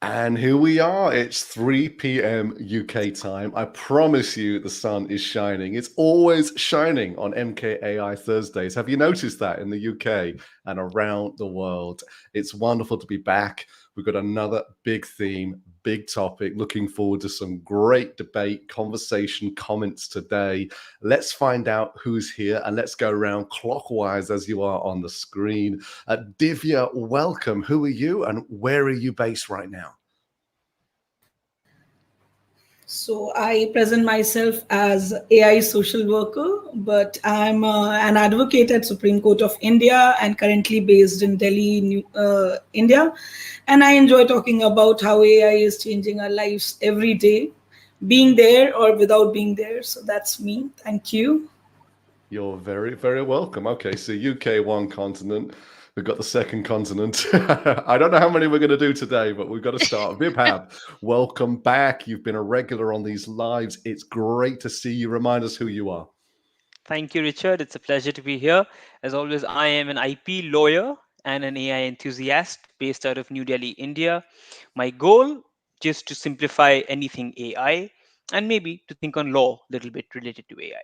And here we are. It's 3 p.m. UK time. I promise you the sun is shining. It's always shining on MKAI Thursdays. Have you noticed that in the UK and around the world? It's wonderful to be back. We've got another big theme, big topic. Looking forward to some great debate, conversation, comments today. Let's find out who's here and let's go around clockwise as you are on the screen. Divya, welcome. Who are you and where are you based right now? So I present myself as AI social worker, but I'm an advocate at Supreme Court of India and currently based in Delhi, India. And I enjoy talking about how AI is changing our lives every day, being there or without being there. So that's me. Thank you. You're very, very welcome. Okay, so UK, one continent. We've got the second continent. I don't know how many we're going to do today, but we've got to start. Vibhav, welcome back. You've been a regular on these lives. It's great to see you. Remind us who you are. Thank you, Richard. It's a pleasure to be here. As always, I am an IP lawyer and an AI enthusiast based out of New Delhi, India. My goal just to simplify anything AI and maybe to think on law a little bit related to AI.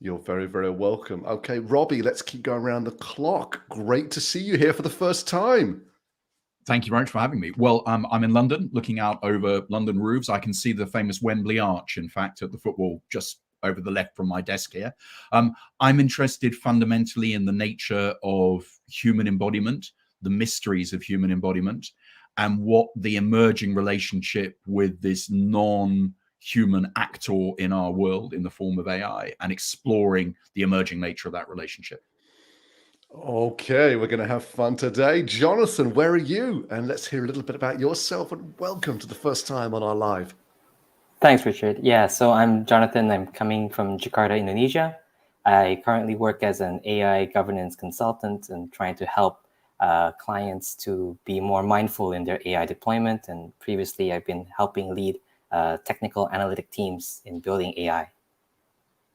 You're very, very welcome. Okay, Robbie, let's keep going around the clock. Great to see you here for the first time. Thank you very much for having me. Well, I'm in London, looking out over London roofs. I can see the famous Wembley Arch, in fact, at the football just over the left from my desk here. I'm interested fundamentally in the nature of human embodiment, the mysteries of human embodiment, and what the emerging relationship with this non-human actor in our world in the form of AI, and exploring the emerging nature of that relationship. Okay, we're going to have fun today. Jonathan, where are you? And let's hear a little bit about yourself and welcome to the first time on our live. Thanks, Richard. Yeah, so I'm Jonathan. I'm coming from Jakarta, Indonesia. I currently work as an AI governance consultant and trying to help clients to be more mindful in their AI deployment. And previously, I've been helping lead technical analytic teams in building AI.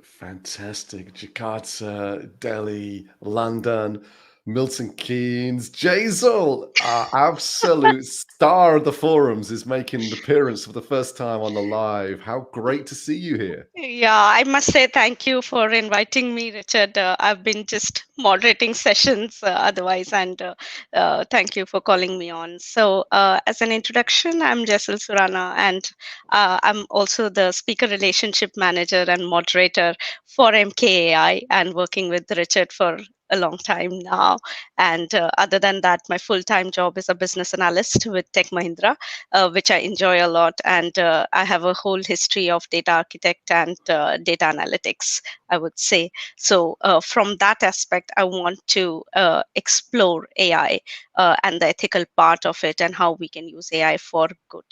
Fantastic. Jakarta, Delhi, London, Milton Keynes. Jazel, our absolute star of the forums, is making an appearance for the first time on the live. How great to see you here. Yeah, I must say thank you for inviting me, Richard. I've been just moderating sessions otherwise, and thank you for calling me on. So, as an introduction, I'm Jaisal Surana, and I'm also the Speaker Relationship Manager and Moderator for MKAI, and working with Richard for a long time now. And other than that, my full-time job is a business analyst with Tech Mahindra, which I enjoy a lot. And I have a whole history of data architect and data analytics, I would say. So from that aspect, I want to explore AI and the ethical part of it and how we can use AI for good.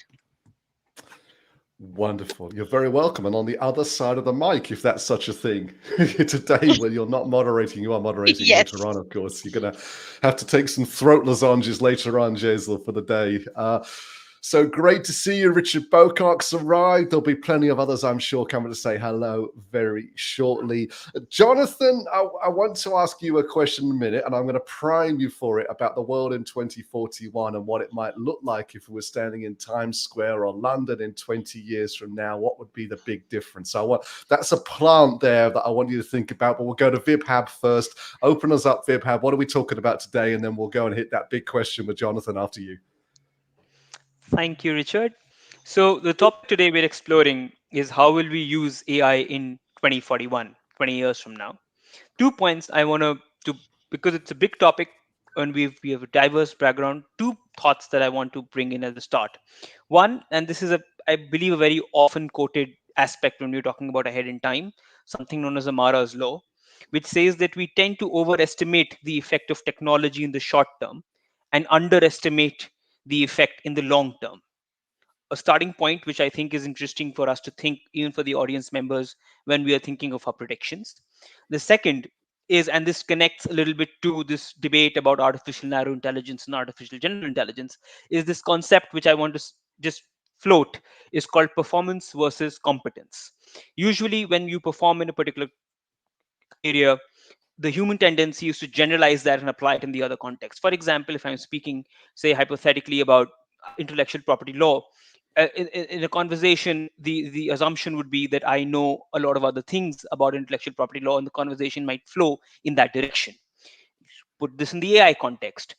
Wonderful. You're very welcome. And on the other side of the mic, if that's such a thing, today when you're not moderating, you are moderating Yes. later on, of course. You're going to have to take some throat lozenges later on, Jaisal, for the day. So great to see you. Richard Bocock's arrived. There'll be plenty of others, I'm sure, coming to say hello very shortly. Jonathan, I want to ask you a question in a minute, and I'm going to prime you for it about the world in 2041 and what it might look like if we were standing in Times Square or London in 20 years from now. What would be the big difference? That's a plant there that I want you to think about, but we'll go to Vibhav first. Open us up, Vibhav. What are we talking about today? And then we'll go and hit that big question with Jonathan after you. Thank you, Richard. So the topic today we're exploring is how will we use AI in 2041, 20 years from now. 2 points I want to because it's a big topic and we have a diverse background. 2 thoughts that I want to bring in at the start. One, and this is I believe a very often quoted aspect when we're talking about ahead in time, something known as Amara's law, which says that we tend to overestimate the effect of technology in the short term and underestimate the effect in the long term. A starting point which I think is interesting for us to think, even for the audience members, when we are thinking of our predictions. The second is, and this connects a little bit to this debate about artificial narrow intelligence and artificial general intelligence, is this concept which I want to just float, is called performance versus competence. Usually when you perform in a particular area, the human tendency is to generalize that and apply it in the other context. For example, if I'm speaking, say, hypothetically about intellectual property law. In a conversation, the assumption would be that I know a lot of other things about intellectual property law, and the conversation might flow in that direction. Put this in the AI context.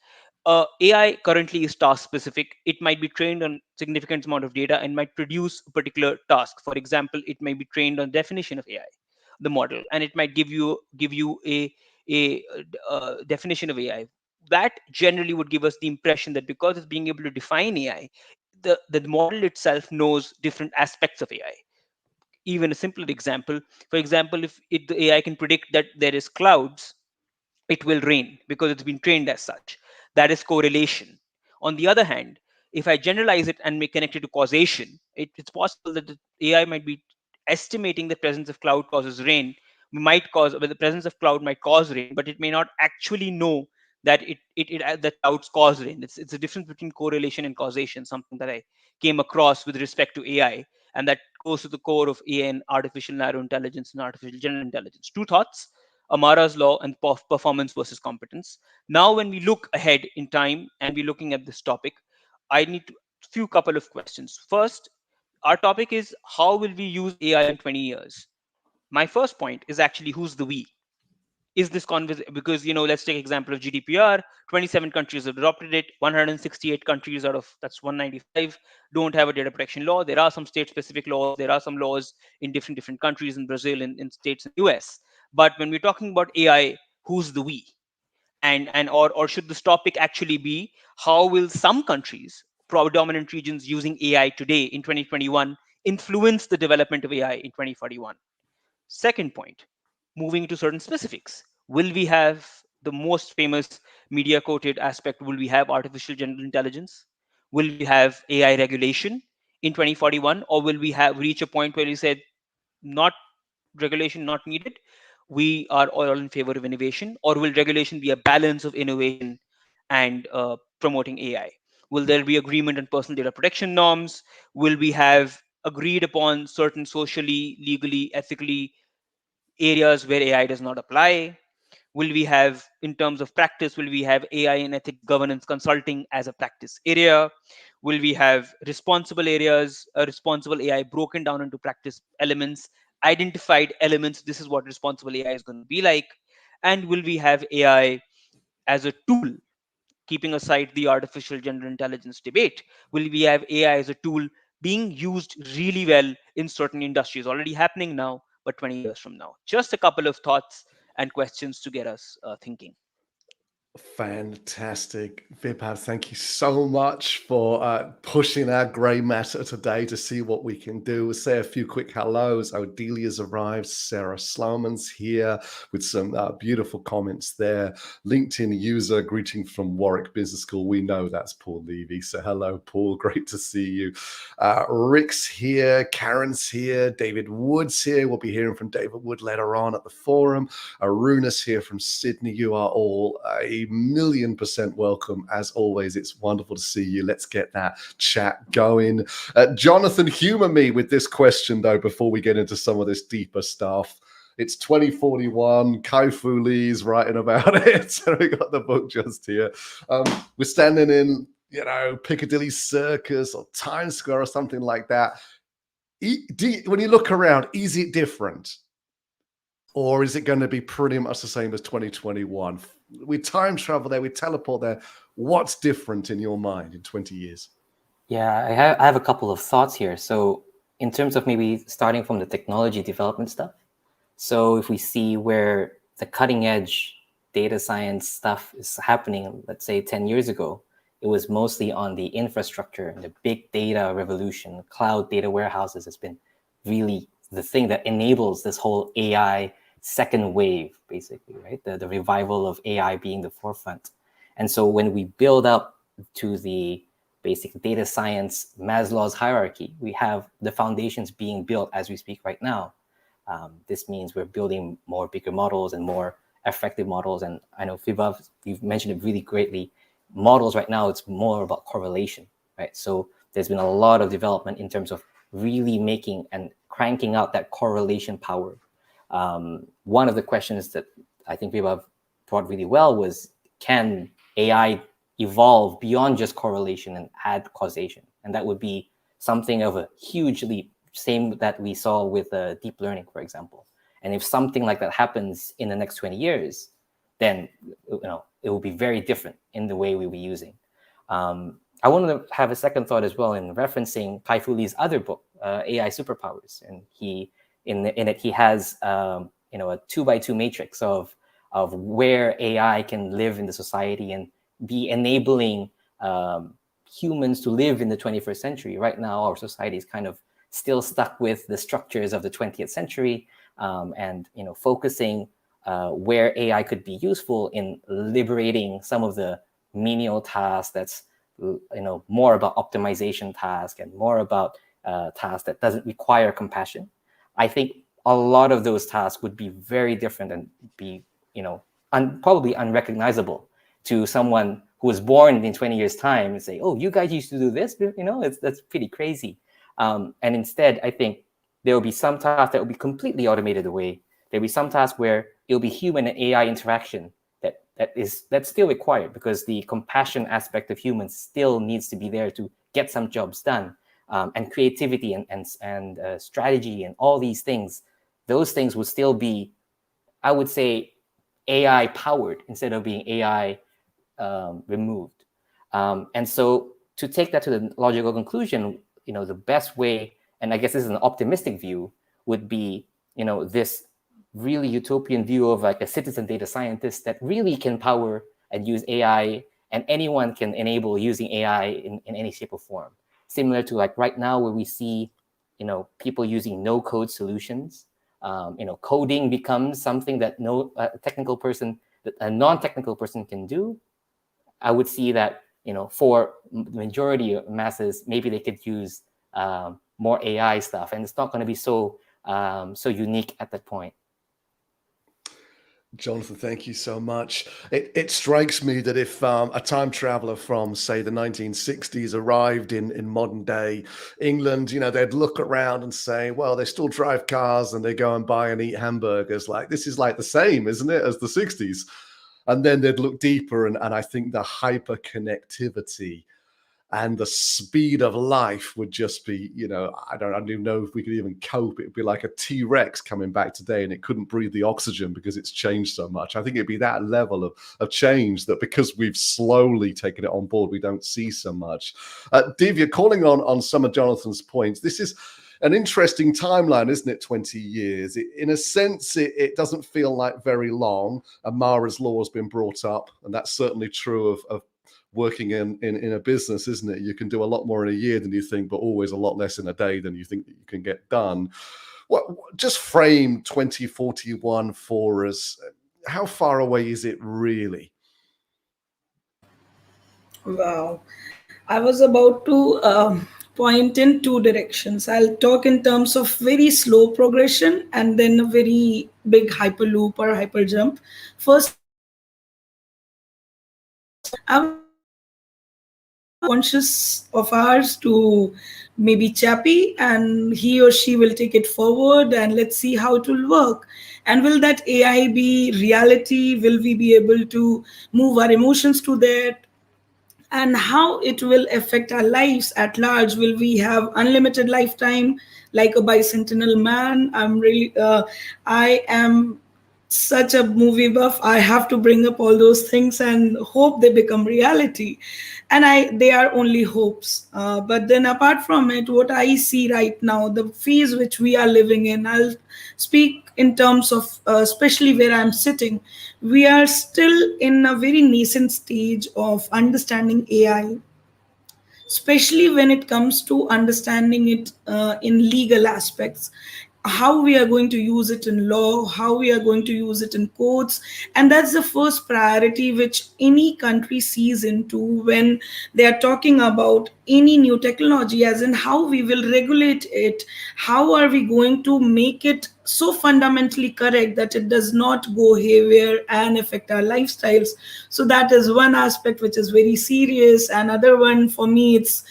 AI currently is task specific. It might be trained on significant amount of data and might produce a particular task. For example, it may be trained on definition of AI, the model, and it might give you a definition of AI. That generally would give us the impression that because it's being able to define AI, the model itself knows different aspects of AI. Even a simpler example, for example, if the AI can predict that there is clouds, it will rain because it's been trained as such. That is correlation. On the other hand, if I generalize it and make connect it to causation, it's possible that the AI might be estimating the presence of cloud causes rain, might cause, well, the presence of cloud might cause rain, but it may not actually know that the clouds cause rain. It's a difference between correlation and causation, something that I came across with respect to AI, and that goes to the core of AI and artificial narrow intelligence and artificial general intelligence. Two thoughts: Amara's law and performance versus competence. Now, when we look ahead in time and we're looking at this topic, I need to few couple of questions. First, our topic is how will we use AI in 20 years? My first point is actually who's the we? Is this conversation, because let's take example of GDPR. 27 countries have adopted it. 168 countries out of that's 195 don't have a data protection law. There are some state specific laws. There are some laws in different countries, in Brazil, in states in the US. But when we're talking about AI, who's the we? And or should this topic actually be how will some countries, predominant regions using AI today in 2021, influence the development of AI in 2041? Second point, moving to certain specifics. Will we have the most famous media quoted aspect? Will we have artificial general intelligence? Will we have AI regulation in 2041? Or will we have reach a point where we said not regulation not needed? We are all in favor of innovation. Or will regulation be a balance of innovation and promoting AI? Will there be agreement on personal data protection norms? Will we have agreed upon certain socially, legally, ethically areas where AI does not apply? Will we have, in terms of practice, will we have AI and ethics governance consulting as a practice area? Will we have responsible areas, responsible AI broken down into practice elements, identified elements? This is what responsible AI is going to be like. And will we have AI as a tool, keeping aside the artificial general intelligence debate? Will we have AI as a tool being used really well in certain industries, already happening now, but 20 years from now? Just a couple of thoughts and questions to get us thinking. Fantastic. Vibhav, thank you so much for pushing our grey matter today to see what we can do. We'll say a few quick hellos. Odelia's arrived. Sarah Sloman's here with some beautiful comments there. LinkedIn user greeting from Warwick Business School. We know that's Paul Levy. So hello, Paul. Great to see you. Rick's here. Karen's here. David Wood's here. We'll be hearing from David Wood later on at the forum. Aruna's here from Sydney. You are all a million% welcome. As always, it's wonderful to see you. Let's get that chat going. Jonathan, humor me with this question, though, before we get into some of this deeper stuff. It's 2041. Kai-Fu Lee's writing about it. So we got the book just here. We're standing in, Piccadilly Circus or Times Square or something like that. When you look around, is it different? Or is it going to be pretty much the same as 2021? We time travel there, we teleport there. What's different in your mind in 20 years? Yeah, I have a couple of thoughts here. So in terms of maybe starting from the technology development stuff, so if we see where the cutting edge data science stuff is happening, let's say 10 years ago, it was mostly on the infrastructure and the big data revolution. Cloud data warehouses has been really the thing that enables this whole AI second wave, basically, right? The revival of AI being the forefront. And so when we build up to the basic data science Maslow's hierarchy, we have the foundations being built as we speak right now. This means we're building more bigger models and more effective models. And I know, Vibhav, you've mentioned it really greatly. Models right now, it's more about correlation, right? So there's been a lot of development in terms of really making and cranking out that correlation power. One of the questions that I think Vibhav brought really well was, can AI evolve beyond just correlation and add causation. And that would be something of a huge leap, same that we saw with deep learning, for example. And if something like that happens in the next 20 years, then it will be very different in the way we'll be using. I wanted to have a second thought as well in referencing Kai-Fu Lee's other book, AI Superpowers, and in it he has a 2x2 matrix of where AI can live in the society and be enabling humans to live in the 21st century. Right now, our society is kind of still stuck with the structures of the 20th century, and focusing where AI could be useful in liberating some of the menial tasks that's more about optimization tasks and more about tasks that doesn't require compassion. I think a lot of those tasks would be very different and be probably unrecognizable to someone who was born in 20 years time and say, oh, you guys used to do this, that's pretty crazy. And instead, I think there will be some tasks that will be completely automated away. There'll be some tasks where it'll be human and AI interaction that's still required, because the compassion aspect of humans still needs to be there to get some jobs done. And creativity and strategy and all these things, those things will still be, I would say, AI powered instead of being AI removed. And so to take that to the logical conclusion, the best way, and I guess this is an optimistic view, would be, this really utopian view of like a citizen data scientist that really can power and use AI, and anyone can enable using AI in any shape or form. Similar to like right now where we see, people using no-code solutions. Coding becomes something that a non-technical person can do. I would see that, for the majority of masses, maybe they could use more AI stuff, and it's not going to be so unique at that point. Jonathan, thank you so much. It strikes me that if a time traveler from, say, the 1960s arrived in modern day England, they'd look around and say, well, they still drive cars and they go and buy and eat hamburgers. Like, this is like the same, isn't it, as the 60s? And then they'd look deeper, and I think the hyper connectivity and the speed of life would just be, I don't even know if we could even cope. It'd be like a T-Rex coming back today and it couldn't breathe the oxygen because it's changed so much. I think it'd be that level of change that, because we've slowly taken it on board, we don't see so much. Divya, calling on some of Jonathan's points, this is an interesting timeline, isn't it? 20 years. In a sense, it doesn't feel like very long. Amara's law has been brought up, and that's certainly true of working in a business, isn't it? You can do a lot more in a year than you think, but always a lot less in a day than you think that you can get done. Just frame 2041 for us. How far away is it really? Wow. I was about to point in two directions. I'll talk in terms of very slow progression and then a very big hyperloop or hyper jump. First, I was conscious of ours to maybe Chappie, and he or she will take it forward, and let's see how it will work. And will that AI be reality? Will we be able to move our emotions to that? And how it will affect our lives at large? Will we have unlimited lifetime like a bicentennial man? I am such a movie buff. I have to bring up all those things and hope they become reality. And they are only hopes. But then apart from it, what I see right now, the phase which we are living in, I'll speak in terms of especially where I'm sitting, we are still in a very nascent stage of understanding AI, especially when it comes to understanding it in legal aspects, how we are going to use it in law, how we are going to use it in courts. And that's the first priority which any country sees into when they are talking about any new technology, as in how we will regulate it, how are we going to make it so fundamentally correct that it does not go haywire and affect our lifestyles. So that is one aspect which is very serious. Another one for me, it's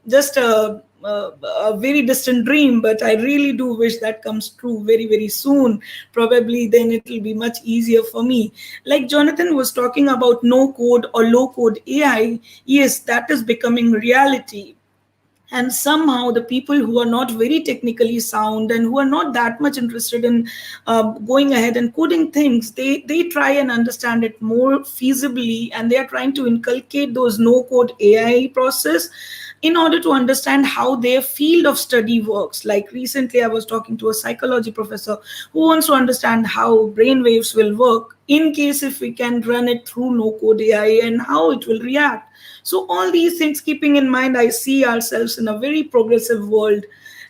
just a a very distant dream, but I really do wish that comes true very, very soon. Probably then it will be much easier for me. Like Jonathan was talking about no code or low code AI, yes, that is becoming reality. And somehow the people who are not very technically sound and who are not that much interested in going ahead and coding things, they try and understand it more feasibly, and they are trying to inculcate those no code AI process in order to understand how their field of study works. Like recently I was talking to a psychology professor who wants to understand how brain waves will work in case if we can run it through no code AI and how it will react. So all these things keeping in mind, I see ourselves in a very progressive world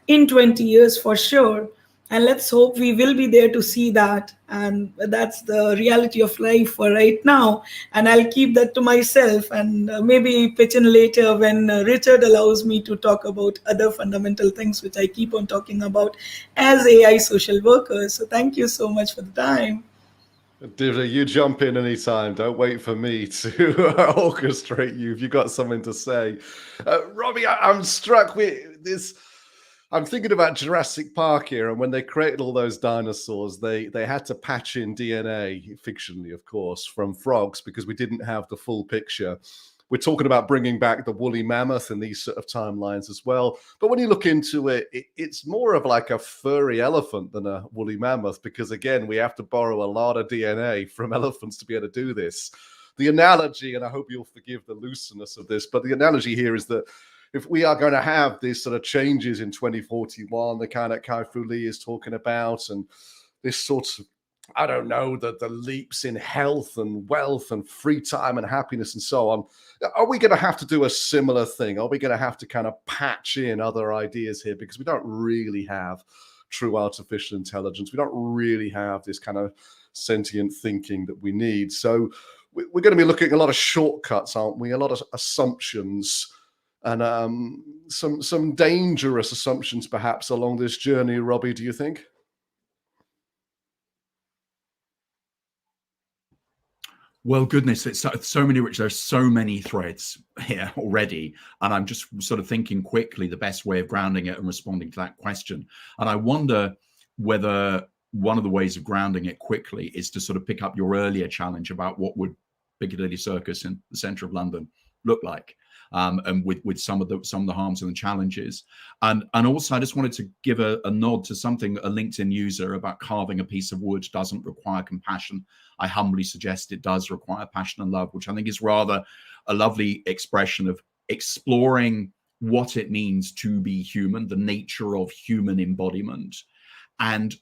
in 20 years for sure. And let's hope we will be there to see that. And that's the reality of life for right now. And I'll keep that to myself and maybe pitch in later when Richard allows me to talk about other fundamental things, which I keep on talking about as AI social workers. So thank you so much for the time. Divya, you jump in anytime. Don't wait for me to orchestrate you if you've got something to say. Robbie, I'm struck with this. I'm thinking about Jurassic Park here, and when they created all those dinosaurs, they had to patch in DNA, fictionally, of course, from frogs because we didn't have the full picture. We're talking about bringing back the woolly mammoth in these sort of timelines as well. But when you look into it, it's more of like a furry elephant than a woolly mammoth, because again, we have to borrow a lot of DNA from elephants to be able to do this. The analogy, and I hope you'll forgive the looseness of this, but the analogy here is that if we are going to have these sort of changes in 2041, the kind of Kai-Fu Lee is talking about, and this sort of, I don't know, the leaps in health and wealth and free time and happiness and so on, are we going to have to do a similar thing? Are we going to have to kind of patch in other ideas here? Because we don't really have true artificial intelligence. We don't really have this kind of sentient thinking that we need. So we're going to be looking at a lot of shortcuts, aren't we? A lot of assumptions and some dangerous assumptions perhaps along this journey. Robbie, do you think? Well, goodness, it's so many, Rich. There's so many threads here already. And I'm just sort of thinking quickly the best way of grounding it and responding to that question. And I wonder whether one of the ways of grounding it quickly is to sort of pick up your earlier challenge about what would Piccadilly Circus in the centre of London look like. And with some of the harms and the challenges, and also I just wanted to give a nod to something a LinkedIn user about carving a piece of wood doesn't require compassion. I humbly suggest it does require passion and love, which I think is rather a lovely expression of exploring what it means to be human, the nature of human embodiment, and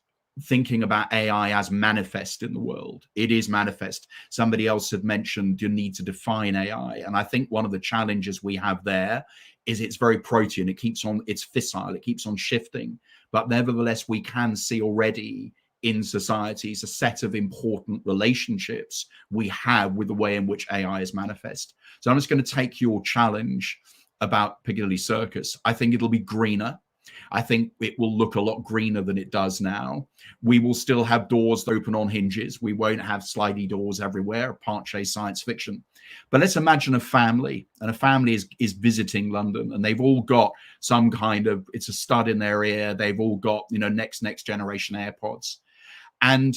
thinking about AI as manifest in the world. It is manifest. Somebody else had mentioned you need to define AI. And I think one of the challenges we have there is it's very protean. It keeps on, it's fissile, it keeps on shifting. But nevertheless, we can see already in societies a set of important relationships we have with the way in which AI is manifest. So I'm just going to take your challenge about Piccadilly Circus. I think it'll be greener. I think it will look a lot greener than it does now. We will still have doors that open on hinges. We won't have slidey doors everywhere, parche science fiction. But let's imagine a family, and a family is visiting London, and they've all got some kind of, it's a stud in their ear. They've all got, next generation AirPods. And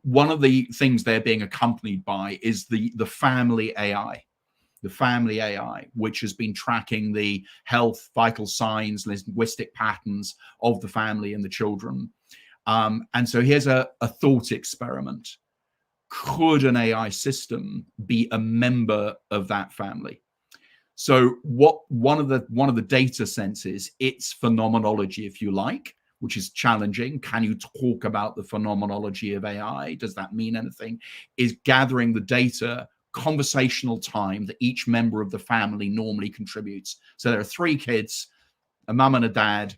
one of the things they're being accompanied by is the family AI. The family AI, which has been tracking the health, vital signs, linguistic patterns of the family and the children. And so here's a thought experiment. Could an AI system be a member of that family? So one of the data senses, its phenomenology, if you like, which is challenging. Can you talk about the phenomenology of AI? Does that mean anything? Is gathering the data, conversational time that each member of the family normally contributes. So there are 3 kids, a mum and a dad,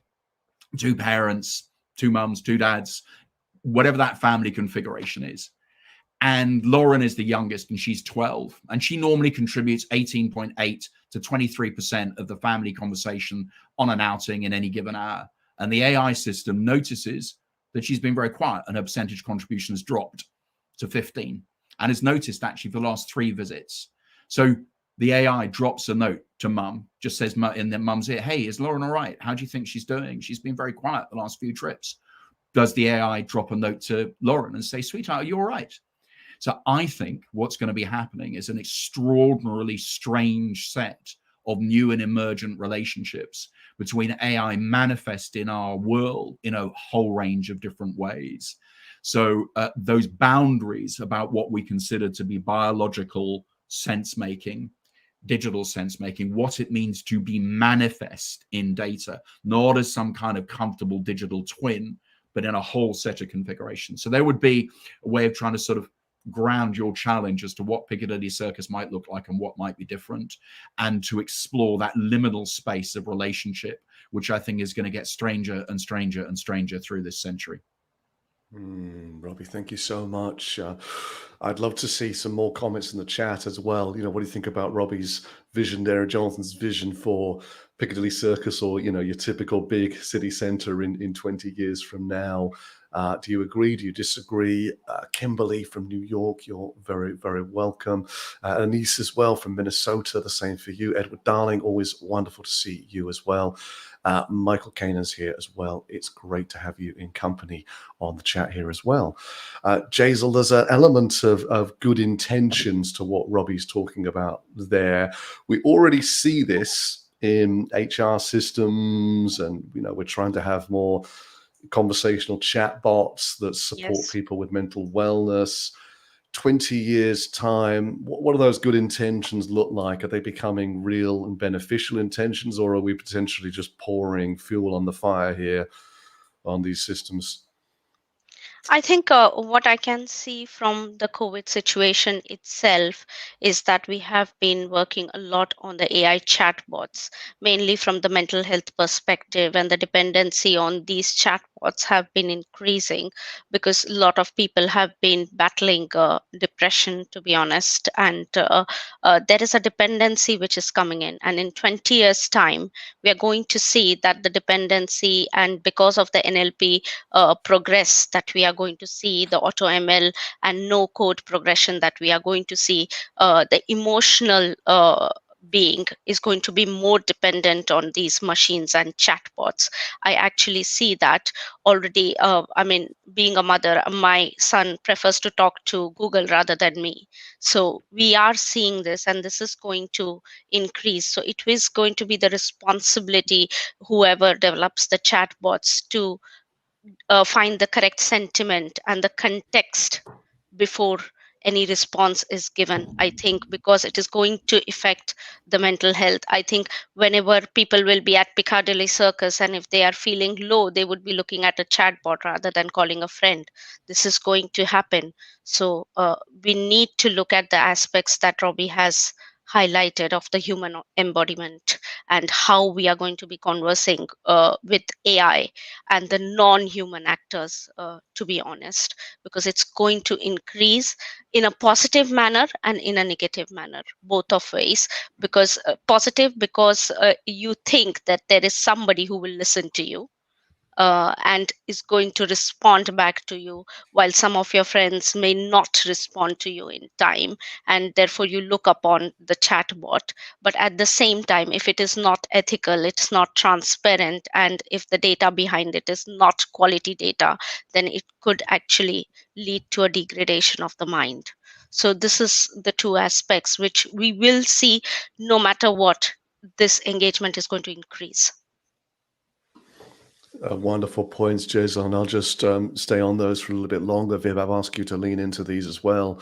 2 parents, 2 mums, 2 dads, whatever that family configuration is. And Lauren is the youngest, and she's 12. And she normally contributes 18.8 to 23% of the family conversation on an outing in any given hour. And the AI system notices that she's been very quiet and her percentage contribution has dropped to 15. And has noticed actually for the last 3 visits. So the AI drops a note to mum, just says in their mum's ear, hey, is Lauren all right? How do you think she's doing? She's been very quiet the last few trips. Does the AI drop a note to Lauren and say, sweetheart, are you all right? So I think what's going to be happening is an extraordinarily strange set of new and emergent relationships between AI manifest in our world in a whole range of different ways. So those boundaries about what we consider to be biological sense-making, digital sense-making, what it means to be manifest in data, not as some kind of comfortable digital twin, but in a whole set of configurations. So there would be a way of trying to sort of ground your challenge as to what Piccadilly Circus might look like and what might be different, and to explore that liminal space of relationship, which I think is going to get stranger and stranger and stranger through this century. Robbie, thank you so much. I'd love to see some more comments in the chat as well. You know, what do you think about Robbie's vision there, Jonathan's vision for Piccadilly Circus, or, you know, your typical big city centre in 20 years from now? Do you agree? Do you disagree? Kimberly from New York, you're very, very welcome. Anise as well from Minnesota, the same for you. Edward Darling, always wonderful to see you as well. Michael Kanan's here as well. It's great to have you in company on the chat here as well. Jazel, there's an element of good intentions to what Robbie's talking about there. We already see this in HR systems, and, you know, we're trying to have more conversational chat bots that support people with mental wellness. 20 years time, what do those good intentions look like? Are they becoming real and beneficial intentions, or are we potentially just pouring fuel on the fire here on these systems? I think what I can see from the COVID situation itself is that we have been working a lot on the AI chatbots, mainly from the mental health perspective, and the dependency on these chatbots have been increasing because a lot of people have been battling depression, to be honest, and there is a dependency which is coming in. And in 20 years' time, we are going to see that the dependency, and because of the NLP progress that we are going to see, the auto ML and no code progression that we are going to see, the emotional being is going to be more dependent on these machines and chatbots. I actually see that already. I mean, being a mother, my son prefers to talk to Google rather than me. So we are seeing this, and this is going to increase. So it is going to be the responsibility, whoever develops the chatbots, to find the correct sentiment and the context before any response is given. I think because it is going to affect the mental health. I think whenever people will be at Piccadilly Circus, and if they are feeling low, they would be looking at a chatbot rather than calling a friend. This is going to happen. So we need to look at the aspects that Robbie has highlighted of the human embodiment, and how we are going to be conversing with AI and the non-human actors, to be honest, because it's going to increase in a positive manner and in a negative manner, both of ways. Because positive, because you think that there is somebody who will listen to you, and is going to respond back to you, while some of your friends may not respond to you in time, and therefore you look upon the chatbot. But at the same time, if it is not ethical, it's not transparent, and if the data behind it is not quality data, then it could actually lead to a degradation of the mind. So this is the two aspects which we will see. No matter what, this engagement is going to increase. Wonderful points, Jason. And I'll just stay on those for a little bit longer. Viv, I'll ask you to lean into these as well.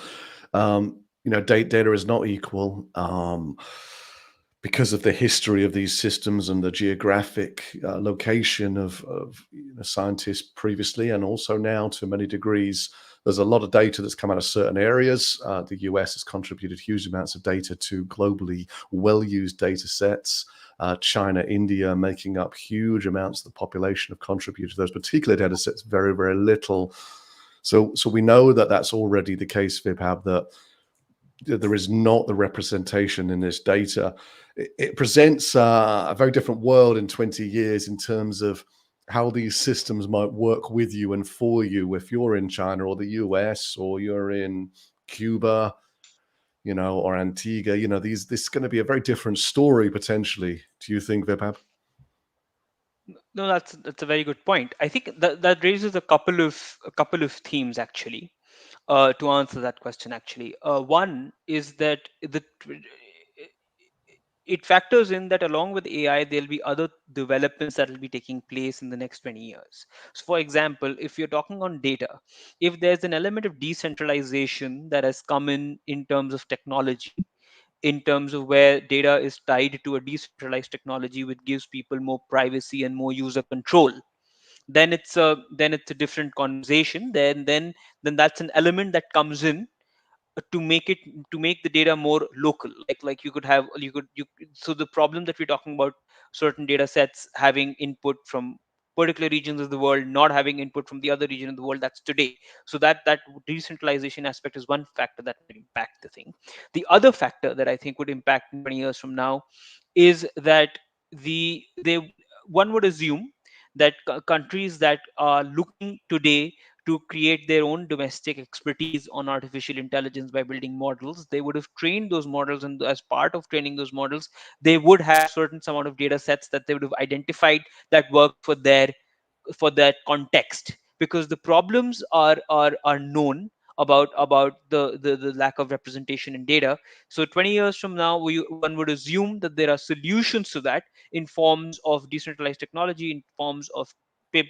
You know, data is not equal because of the history of these systems and the geographic location of you know, scientists previously, and also now to many degrees. There's a lot of data that's come out of certain areas. The US has contributed huge amounts of data to globally well-used data sets. China, India, making up huge amounts of the population have contributed to those particular data sets, very, very little. So we know that that's already the case, Vibhav, that there is not the representation in this data. It presents a very different world in 20 years in terms of how these systems might work with you and for you if you're in China or the US or you're in Cuba. or Antigua, this is going to be a very different story potentially. Do you think, Vibhav? No, that's a very good point. I think that raises a couple of themes actually. To answer that question, actually, one is that it factors in that along with AI, there'll be other developments that will be taking place in the next 20 years. So, for example, if you're talking on data, if there's an element of decentralization that has come in terms of technology, in terms of where data is tied to a decentralized technology which gives people more privacy and more user control, then it's a different conversation. Then that's an element that comes in to make the data more local. Like you so the problem that we're talking about, certain data sets having input from particular regions of the world, not having input from the other region of the world, that's today. So that decentralization aspect is one factor that will impact the thing. The other factor that I think would impact in 20 years from now is that they one would assume that countries that are looking today to create their own domestic expertise on artificial intelligence by building models, they would have trained those models, and as part of training those models, they would have certain amount of data sets that they would have identified that work for that context, because the problems are known about the lack of representation in data. So 20 years from now, one would assume that there are solutions to that in forms of decentralized technology, in forms of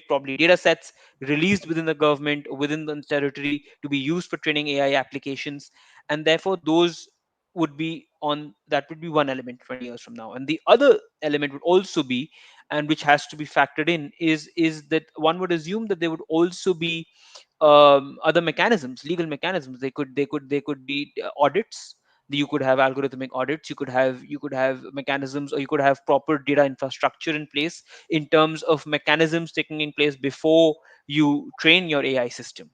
probably data sets released within the government or within the territory to be used for training AI applications. And therefore those would be one element 20 years from now. And the other element would also be, and which has to be factored in, is that one would assume that there would also be other mechanisms, legal mechanisms. They could be audits. You could have algorithmic audits. You could have mechanisms, or you could have proper data infrastructure in place in terms of mechanisms taking in place before you train your AI system.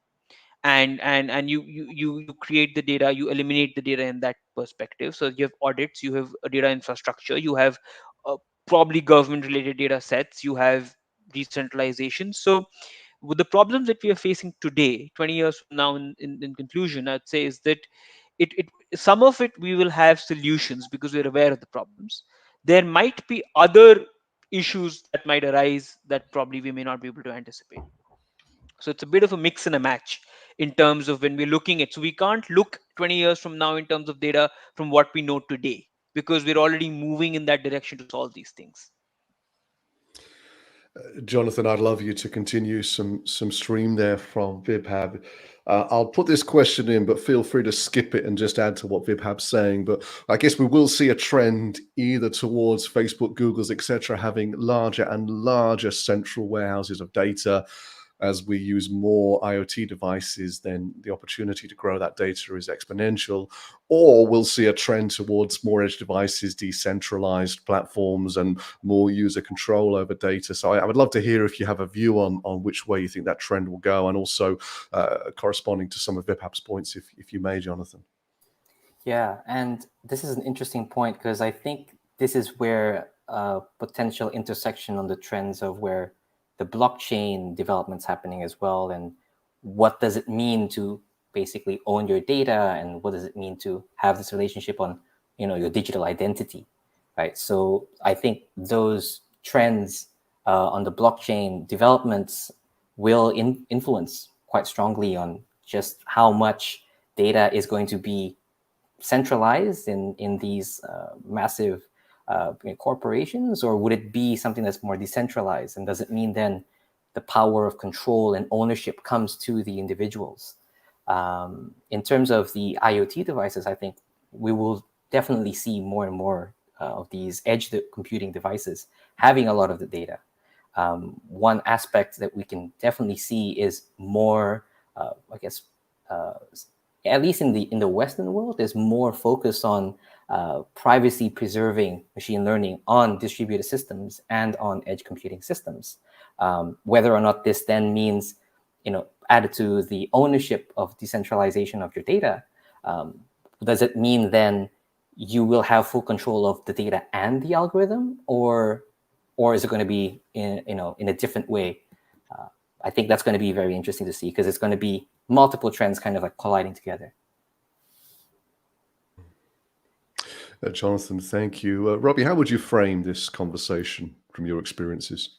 And you create the data, you eliminate the data in that perspective. So you have audits, you have a data infrastructure, you have probably government related data sets, you have decentralization. So with the problems that we are facing today, 20 years from now, in conclusion, I'd say is that it some of it we will have solutions because we're aware of the problems. There might be other issues that might arise that probably we may not be able to anticipate. So it's a bit of a mix and a match in terms of when we're looking at. So we can't look 20 years from now in terms of data from what we know today, because we're already moving in that direction to solve these things. Jonathan, I'd love you to continue some stream there from Vibhav. I'll put this question in, but feel free to skip it and just add to what Vibhav's saying. But I guess we will see a trend either towards Facebook, Google's, etc., having larger and larger central warehouses of data. As we use more IoT devices, then the opportunity to grow that data is exponential. Or we'll see a trend towards more edge devices, decentralized platforms, and more user control over data. So I would love to hear if you have a view on which way you think that trend will go, and also corresponding to some of Vibhav's points, if you may, Jonathan. Yeah, and this is an interesting point, because I think this is where a potential intersection on the trends of where the blockchain developments happening as well, and what does it mean to basically own your data, and what does it mean to have this relationship on your digital identity, right? So I think those trends on the blockchain developments will influence quite strongly on just how much data is going to be centralized in these massive corporations, or would it be something that's more decentralized? And does it mean then the power of control and ownership comes to the individuals? In terms of the IoT devices, I think we will definitely see more and more of these edge computing devices having a lot of the data. One aspect that we can definitely see is more, at least in the Western world, there's more focus on privacy preserving machine learning on distributed systems and on edge computing systems. Whether or not this then means, added to the ownership of decentralization of your data, does it mean then you will have full control of the data and the algorithm, or is it going to be in a different way? I think that's going to be very interesting to see, because it's going to be multiple trends kind of like colliding together. Jonathan, thank you. Robbie, how would you frame this conversation from your experiences?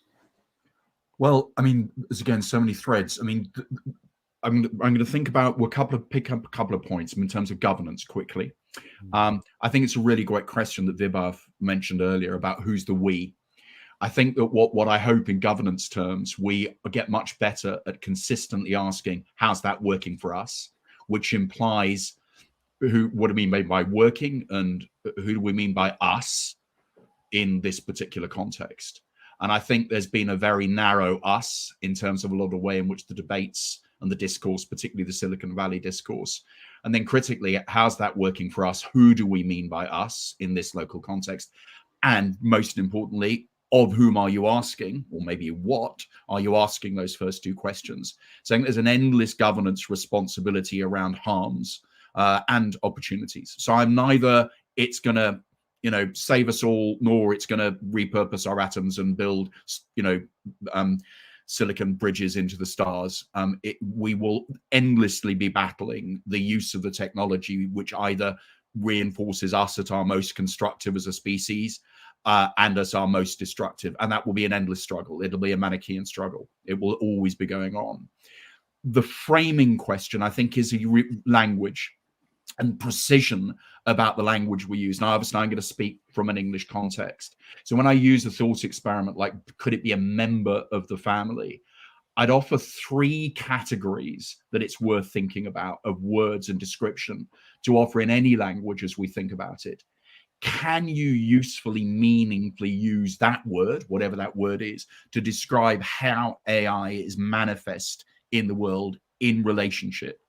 Well, I mean, there's again so many threads. I mean, I'm going to think about pick up a couple of points in terms of governance quickly. I think it's a really great question that Vibhav mentioned earlier about who's the we. I think that what I hope in governance terms, we get much better at consistently asking, how's that working for us? Which implies what do we mean by working, and who do we mean by us in this particular context? And I think there's been a very narrow us in terms of a lot of the way in which the debates and the discourse, particularly the Silicon Valley discourse. And then critically, how's that working for us? Who do we mean by us in this local context? And most importantly, of whom are you asking, or maybe what are you asking those first two questions? Saying there's an endless governance responsibility around harms and opportunities. So I'm neither it's going to, save us all, nor it's going to repurpose our atoms and build, silicon bridges into the stars. We will endlessly be battling the use of the technology, which either reinforces us at our most constructive as a species and as our most destructive. And that will be an endless struggle. It'll be a Manichaean struggle. It will always be going on. The framing question, I think, is language and precision about the language we use. Now, obviously, I'm going to speak from an English context. So when I use a thought experiment, like, could it be a member of the family? I'd offer 3 categories that it's worth thinking about of words and description to offer in any language as we think about it. Can you usefully, meaningfully use that word, whatever that word is, to describe how AI is manifest in the world in relationship?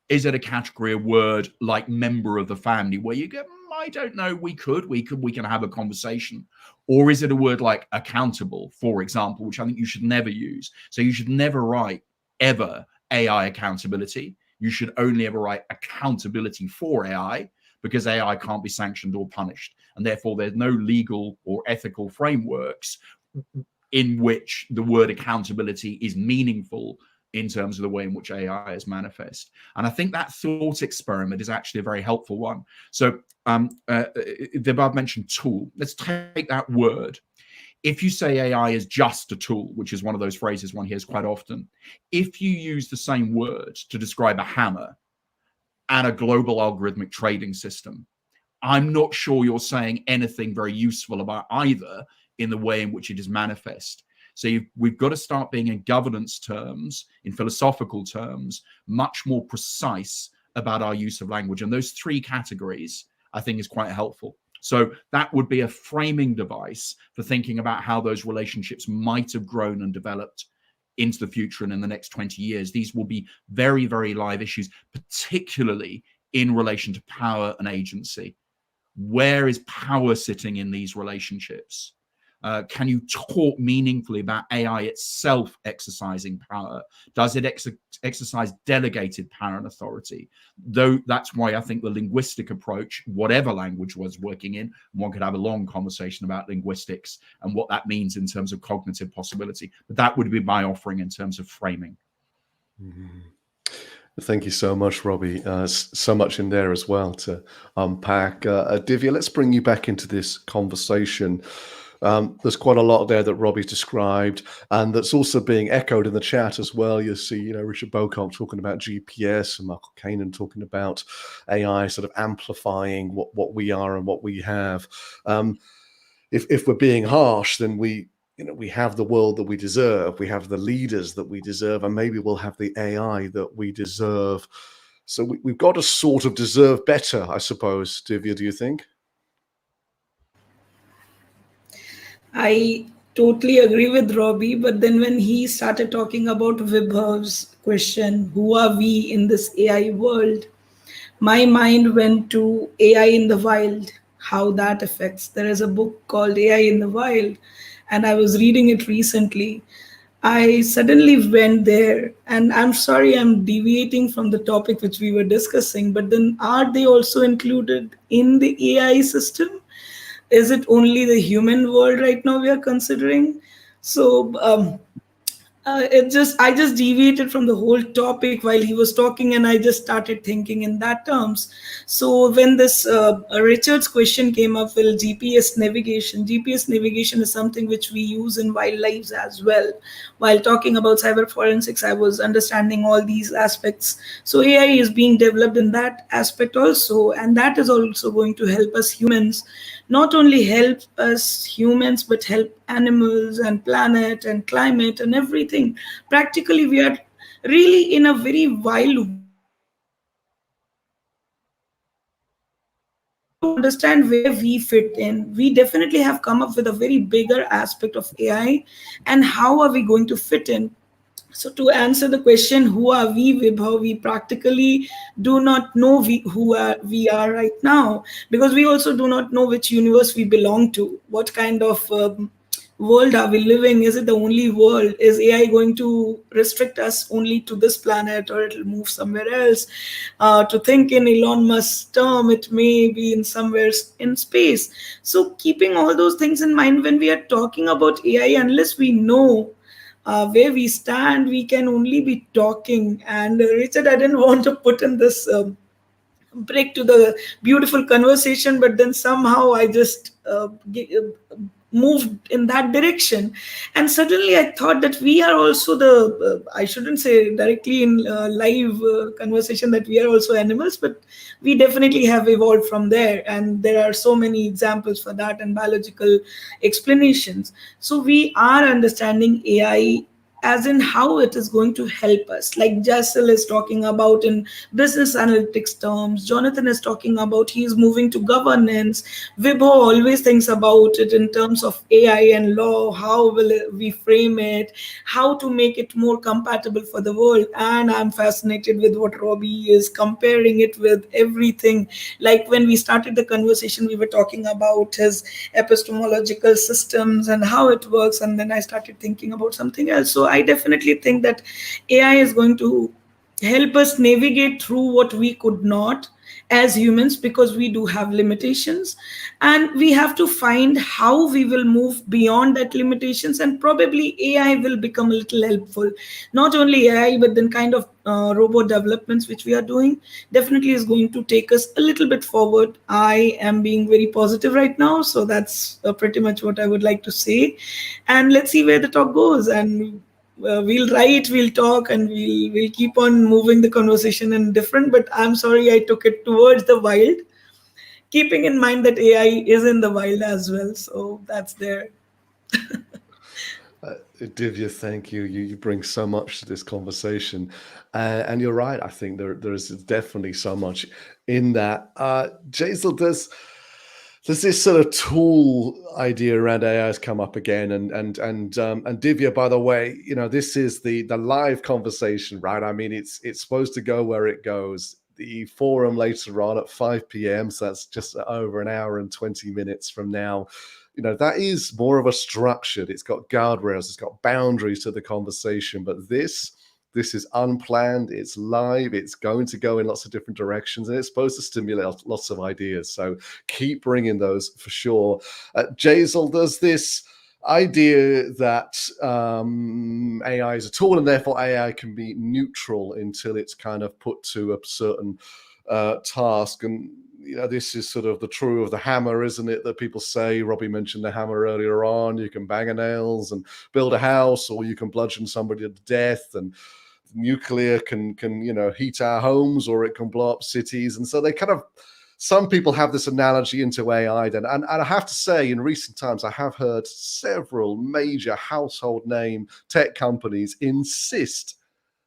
Is it a category, a word like member of the family, where you go, I don't know, we can have a conversation? Or is it a word like accountable, for example, which I think you should never use? So you should never write ever AI accountability. You should only ever write accountability for AI, because AI can't be sanctioned or punished. And therefore there's no legal or ethical frameworks in which the word accountability is meaningful in terms of the way in which AI is manifest. And I think that thought experiment is actually a very helpful one. So Vibhav mentioned tool. Let's take that word. If you say AI is just a tool, which is one of those phrases one hears quite often, if you use the same word to describe a hammer and a global algorithmic trading system, I'm not sure you're saying anything very useful about either in the way in which it is manifest. So we've got to start being, in governance terms, in philosophical terms, much more precise about our use of language. And those 3 categories, I think, is quite helpful. So that would be a framing device for thinking about how those relationships might have grown and developed into the future and in the next 20 years. These will be very, very live issues, particularly in relation to power and agency. Where is power sitting in these relationships? Can you talk meaningfully about AI itself exercising power? Does it exercise delegated power and authority? Though that's why I think the linguistic approach, whatever language was working in, one could have a long conversation about linguistics and what that means in terms of cognitive possibility. But that would be my offering in terms of framing. Mm-hmm. Thank you so much, Robbie. So much in there as well to unpack. Divya, let's bring you back into this conversation. There's quite a lot there that Robbie described, and that's also being echoed in the chat as well. You see, Richard Bocock talking about GPS and Michael Kanan talking about AI sort of amplifying what we are and what we have. If we're being harsh, then we have the world that we deserve. We have the leaders that we deserve, and maybe we'll have the AI that we deserve. So we've got to sort of deserve better, I suppose. Divya, do you think? I totally agree with Robbie, but then when he started talking about Vibhav's question, who are we in this AI world, my mind went to AI in the wild, how that affects. There is a book called AI in the Wild, and I was reading it recently. I suddenly went there, and I'm sorry I'm deviating from the topic which we were discussing, but then are they also included in the AI system? Is it only the human world right now we are considering? So I just deviated from the whole topic while he was talking, and I just started thinking in that terms. So when this Richard's question came up, well, GPS navigation is something which we use in wildlife as well. While talking about cyber forensics, I was understanding all these aspects. So AI is being developed in that aspect also, and that is also going to help us humans, not only help us humans, but help animals and planet and climate and everything. Practically, we are really in a very wild to understand where we fit in. We definitely have come up with a very bigger aspect of AI, and how are we going to fit in? So to answer the question, who are we, Vibhav? We practically do not know we are right now, because we also do not know which universe we belong to. What kind of world are we living? Is it the only world? Is AI going to restrict us only to this planet, or it'll move somewhere else? To think in Elon Musk's term, it may be in somewhere in space. So keeping all those things in mind when we are talking about AI, unless we know where we stand, we can only be talking. And Richard, I didn't want to put in this break to the beautiful conversation, but then somehow I just moved in that direction. And suddenly I thought that we are also the I shouldn't say directly in live conversation that we are also animals, but we definitely have evolved from there, and there are so many examples for that and biological explanations. So we are understanding AI as in how it is going to help us. Like Jassel is talking about in business analytics terms, Jonathan is talking about he is moving to governance, Vibho always thinks about it in terms of AI and law, how will we frame it, how to make it more compatible for the world. And I'm fascinated with what Robbie is comparing it with everything. Like when we started the conversation, we were talking about his epistemological systems and how it works, and then I started thinking about something else. So I definitely think that AI is going to help us navigate through what we could not as humans, because we do have limitations, and we have to find how we will move beyond that limitations, and probably AI will become a little helpful. Not only AI, but then kind of robot developments which we are doing definitely is going to take us a little bit forward. I am being very positive right now, so that's pretty much what I would like to say. And let's see where the talk goes. And we'll write, we'll talk, and we'll keep on moving the conversation in different. But I'm sorry I took it towards the wild, keeping in mind that AI is in the wild as well. So that's there. Divya, thank you. You bring so much to this conversation, and you're right. I think there is definitely so much in that. Jaisal, there's this sort of tool idea around AI has come up again, and Divya, by the way, this is the live conversation, right? I mean, it's supposed to go where it goes. The forum later on at 5 p.m. So that's just over an hour and 20 minutes from now. That is more of a structured. It's got guardrails. It's got boundaries to the conversation. But this is unplanned. It's live. It's going to go in lots of different directions, and it's supposed to stimulate lots of ideas. So keep bringing those for sure. Jaisal, does this idea that AI is a tool and therefore AI can be neutral until it's kind of put to a certain task, and this is sort of the true of the hammer, isn't it, that people say? Robbie mentioned the hammer earlier on. You can bang nails and build a house, or you can bludgeon somebody to death, and nuclear can heat our homes, or it can blow up cities. And so they kind of, some people have this analogy into AI then. And I have to say, in recent times, I have heard several major household name tech companies insist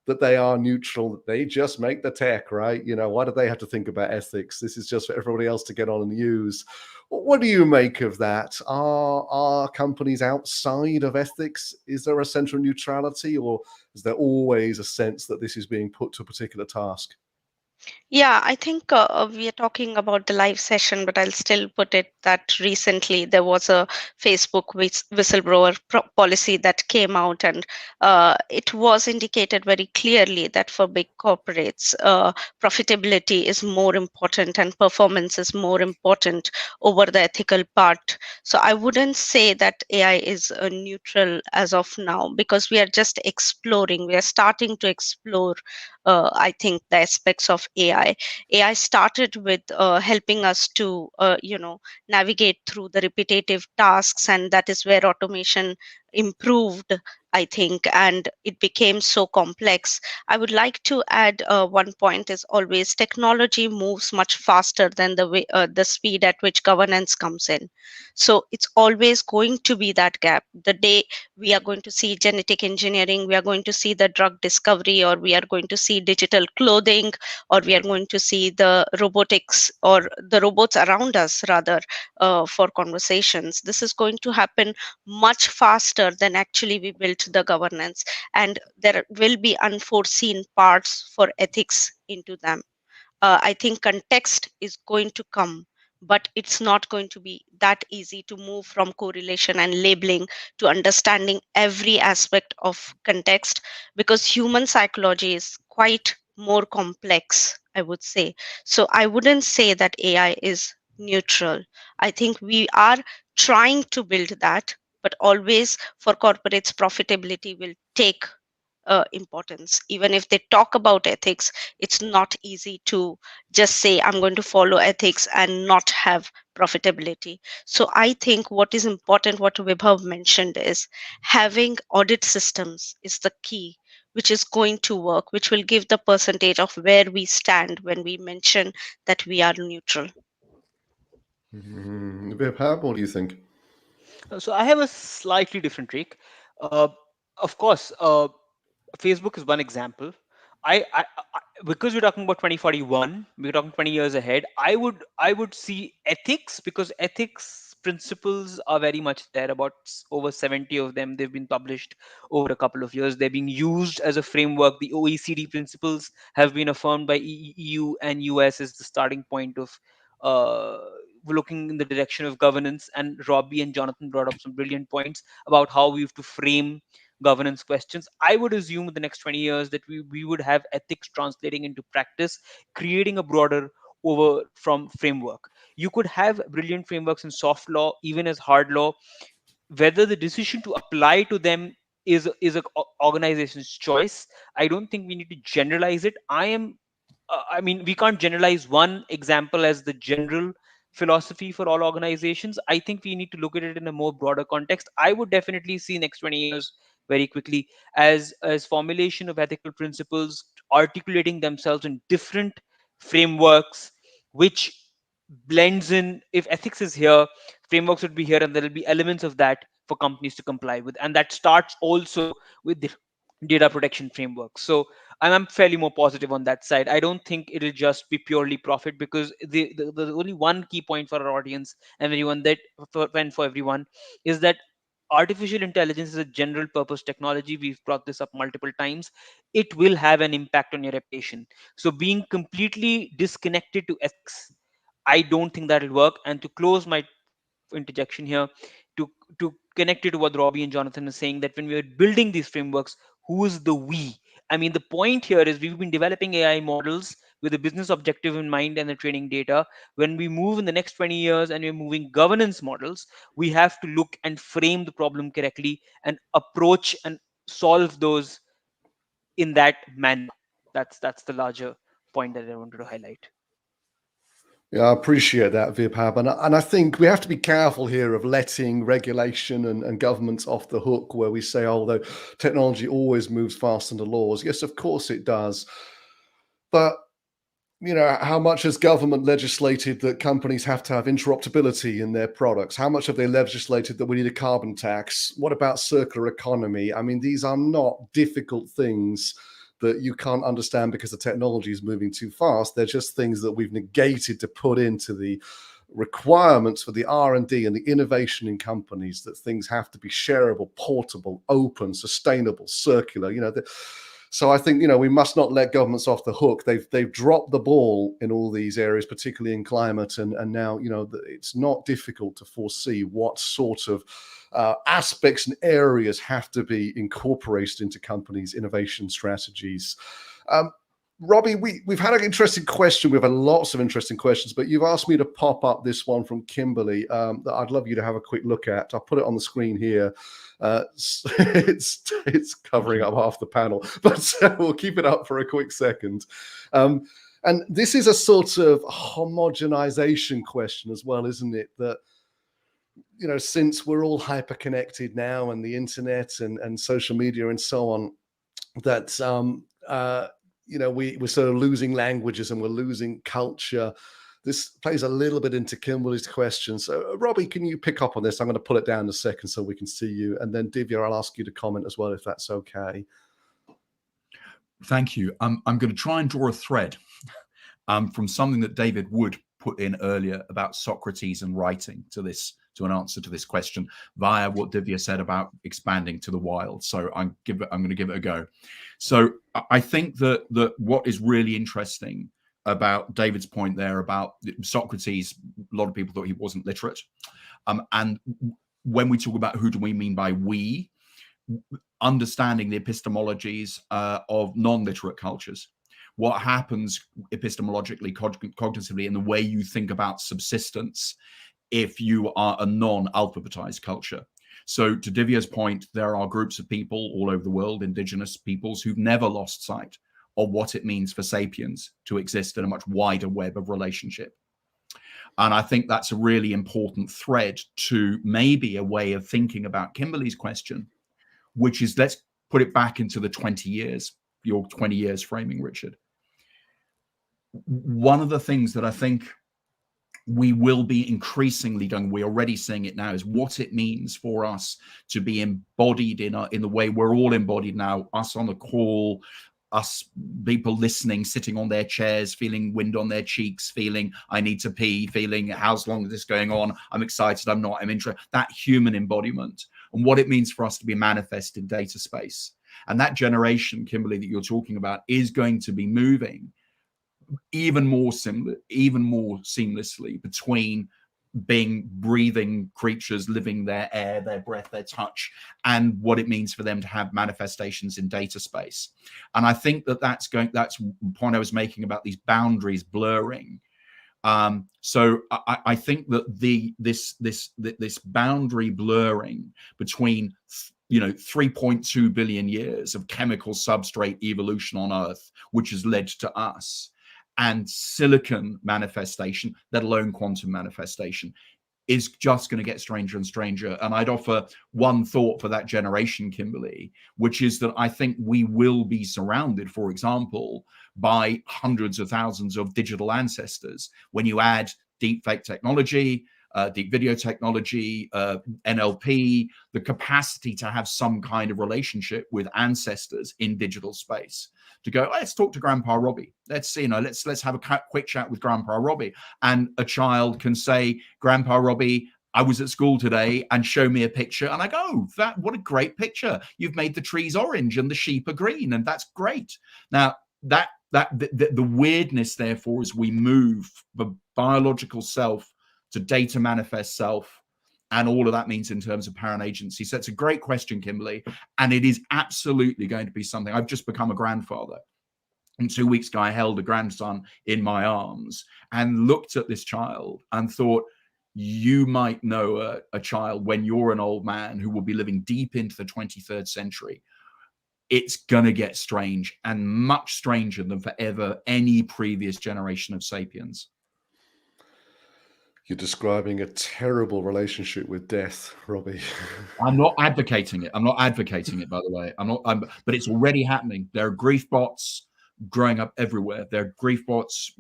that they are neutral, that they just make the tech, right? Why do they have to think about ethics? This is just for everybody else to get on and use. What do you make of that? Are companies outside of ethics? Is there a central neutrality, or is there always a sense that this is being put to a particular task? Yeah, I think we are talking about the live session, but I'll still put it that recently there was a Facebook whistleblower policy that came out, and it was indicated very clearly that for big corporates, profitability is more important and performance is more important over the ethical part. So I wouldn't say that AI is neutral as of now, because we are just exploring, we are starting to explore I think the aspects of AI. AI started with helping us to, navigate through the repetitive tasks, and that is where automation improved, I think, and it became so complex. I would like to add one point is always technology moves much faster than the speed at which governance comes in. So it's always going to be that gap. The day we are going to see genetic engineering, we are going to see the drug discovery, or we are going to see digital clothing, or we are going to see the robotics or the robots around us, rather, for conversations. This is going to happen much faster than actually we built the governance, and there will be unforeseen parts for ethics into them. I think context is going to come, but it's not going to be that easy to move from correlation and labeling to understanding every aspect of context, because human psychology is quite more complex, I would say. So I wouldn't say that AI is neutral. I think we are trying to build that, but always for corporates, profitability will take importance. Even if they talk about ethics, it's not easy to just say, I'm going to follow ethics and not have profitability. So I think what is important, what Vibhav mentioned, is having audit systems is the key, which is going to work, which will give the percentage of where we stand when we mention that we are neutral. Vibhav, what do you think? So I have a slightly different take. Uh, of course, Facebook is one example. Because we're talking about 2041, we're talking 20 years ahead. I would see ethics, because ethics principles are very much there. About over 70 of them, they've been published over a couple of years. They're being used as a framework. The OECD principles have been affirmed by EU and US as the starting point of uh, looking in the direction of governance. And Robbie and Jonathan brought up some brilliant points about how we have to frame governance questions. I would assume in the next 20 years that we would have ethics translating into practice, creating a broader over from framework. You could have brilliant frameworks in soft law, even as hard law. Whether the decision to apply to them is a organization's choice. I don't think we need to generalize it. I mean, we can't generalize one example as the general philosophy for all organizations. I think we need to look at it in a more broader context. I would definitely see next 20 years very quickly as formulation of ethical principles articulating themselves in different frameworks, which blends in. If ethics is here, frameworks would be here, and there will be elements of that for companies to comply with, and that starts also with the data protection framework. So I'm fairly more positive on that side. I don't think it'll just be purely profit, because the only one key point for our audience and everyone that for everyone is that artificial intelligence is a general purpose technology. We've brought this up multiple times. It will have an impact on your reputation. So being completely disconnected to ethics, I don't think that'll work. And to close my interjection here, to connect it to what Robbie and Jonathan is saying, that when we are building these frameworks, who is the we? I mean, the point here is we've been developing AI models with a business objective in mind and the training data. When we move in the next 20 years and we're moving governance models, we have to look and frame the problem correctly and approach and solve those in that manner. That's the larger point that I wanted to highlight. Yeah, I appreciate that, Vibhav. And I think we have to be careful here of letting regulation and governments off the hook, where we say, although technology always moves faster than the laws. Yes, of course it does. But, how much has government legislated that companies have to have interoperability in their products? How much have they legislated that we need a carbon tax? What about circular economy? I mean, these are not difficult things that you can't understand because the technology is moving too fast. They're just things that we've negated to put into the requirements for the R&D and the innovation in companies, that things have to be shareable, portable, open, sustainable, circular. So I think, we must not let governments off the hook. They've dropped the ball in all these areas, particularly in climate, and now it's not difficult to foresee what sort of aspects and areas have to be incorporated into companies' innovation strategies. Robbie, we've had an interesting question. We've had lots of interesting questions, but you've asked me to pop up this one from Kimberly that I'd love you to have a quick look at. I'll put it on the screen here. It's covering up half the panel, but we'll keep it up for a quick second. And this is a sort of homogenization question as well, isn't it? That, since we're all hyper-connected now and the internet and social media and so on, that we're sort of losing languages and we're losing culture. This plays a little bit into Kimberly's question. So, Robbie, can you pick up on this? I'm going to pull it down in a second so we can see you. And then, Divya, I'll ask you to comment as well, if that's okay. Thank you. I'm going to try and draw a thread from something that David Wood put in earlier about Socrates and writing to an answer to this question via what Divya said about expanding to the wild. So I'm going to give it a go. So I think that what is really interesting about David's point there about Socrates, a lot of people thought he wasn't literate. And when we talk about who do we mean by we, understanding the epistemologies of non-literate cultures, what happens epistemologically, cognitively in the way you think about subsistence if you are a non-alphabetized culture. So to Divya's point, there are groups of people all over the world, indigenous peoples, who've never lost sight of what it means for sapiens to exist in a much wider web of relationship. And I think that's a really important thread to maybe a way of thinking about Kimberly's question, which is, let's put it back into the 20 years, your 20 years framing, Richard. One of the things that I think we will be increasingly doing, we're already seeing it now, is what it means for us to be embodied in the way we're all embodied now, us on the call, us people listening, sitting on their chairs, feeling wind on their cheeks, feeling I need to pee, feeling how's long is this going on, I'm excited, I'm not, I'm interested, that human embodiment and what it means for us to be manifest in data space. And that generation, Kimberly, that you're talking about is going to be moving even more seamlessly between being breathing creatures, living their air, their breath, their touch, and what it means for them to have manifestations in data space. And I think that's the point I was making about these boundaries blurring. So I think that this boundary blurring between 3.2 billion years of chemical substrate evolution on Earth, which has led to us, and silicon manifestation, let alone quantum manifestation, is just going to get stranger and stranger. And I'd offer one thought for that generation, Kimberly, which is that I think we will be surrounded, for example, by hundreds of thousands of digital ancestors. When you add deepfake technology, deep video technology, NLP, the capacity to have some kind of relationship with ancestors in digital space, to go, let's talk to Grandpa Robbie. Let's see, let's have a quick chat with Grandpa Robbie. And a child can say, Grandpa Robbie, I was at school today, and show me a picture. And I go, what a great picture. You've made the trees orange and the sheep are green. And that's great. Now, the weirdness, therefore, as we move the biological self to data manifest self, and all of that means in terms of power and agency. So it's a great question, Kimberly, and it is absolutely going to be something. I've just become a grandfather. And 2 weeks ago, I held a grandson in my arms and looked at this child and thought, you might know a child when you're an old man who will be living deep into the 23rd century. It's going to get strange, and much stranger than for ever any previous generation of sapiens. You're describing a terrible relationship with death, Robbie. I'm not advocating it. By the way. But it's already happening. There are grief bots growing up everywhere. There are grief bots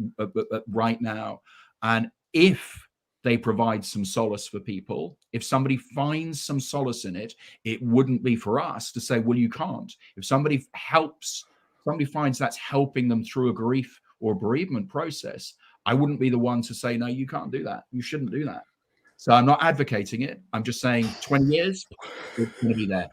right now. And if they provide some solace for people, if somebody finds some solace in it, it wouldn't be for us to say, well, you can't. If somebody finds that's helping them through a grief or bereavement process, I wouldn't be the one to say, no, you can't do that. You shouldn't do that. So I'm not advocating it. I'm just saying 20 years, it's going to be there.